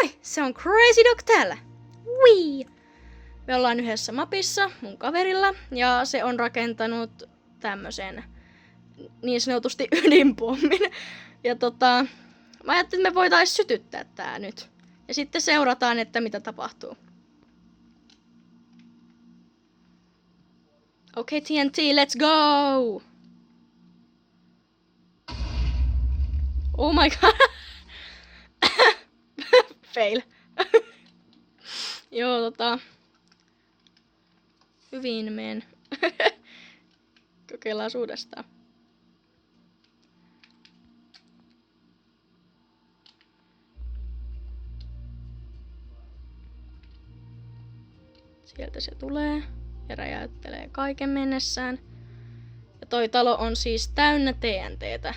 Moi, se on Crazy Dog täällä. Wii! Me ollaan yhdessä mapissa mun kaverilla ja se on rakentanut tämmösen niin sanotusti ydinpommin. Ja mä ajattelin, että me voitais sytyttää tää nyt. Ja sitten seurataan, että mitä tapahtuu. Okei, TNT, let's go! Oh my god! Fail. Joo, hyvin meen. Kokeillaan uudestaan. Sieltä se tulee ja räjäyttelee kaiken mennessään. Ja toi talo on siis täynnä TNTtä.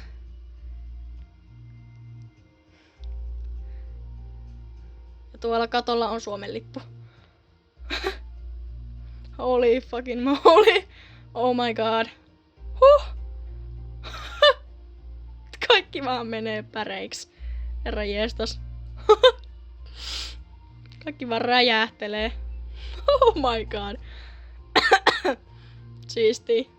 Ja tuolla katolla on Suomen lippu. Holy fucking moly. Oh my god. Kaikki vaan menee päreiksi. Herra jestas. Kaikki vaan räjähtelee. Oh my god. Siisti.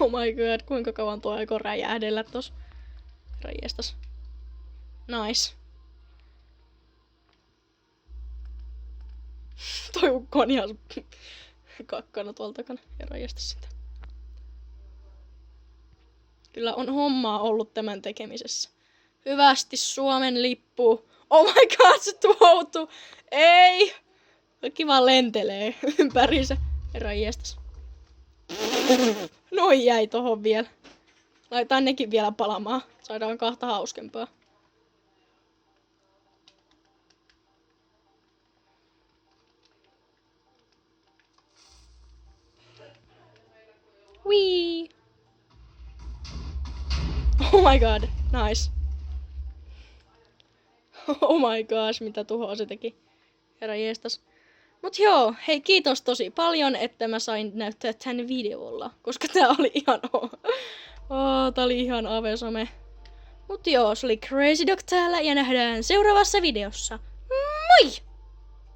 Oh my god, kuinka kauan tuo aikoo räjähdellä tos. Herra jestas. Nice. Toi ukko on ihan kakkana tuolta takana. Herra jestas sitä. Kyllä on hommaa ollut tämän tekemisessä. Hyvästi Suomen lippu. Oh my god, se tuhoutuu. Ei. Kaikki vaan lentelee ympäriinsä. Herra jestas. Noi jäi tohon vielä. Laitetaan nekin vielä palamaan. Saadaan kahta hauskempaa. Wee. Oh my god, nice. Oh my gosh, mitä tuhoa se teki. Herra jestas. Mut joo, hei kiitos tosi paljon, että mä sain näyttää tän videolla. Koska tää oli ihan tää oli ihan avesome. Mut joo, se oli Crazy Dog täällä ja nähdään seuraavassa videossa. Moi!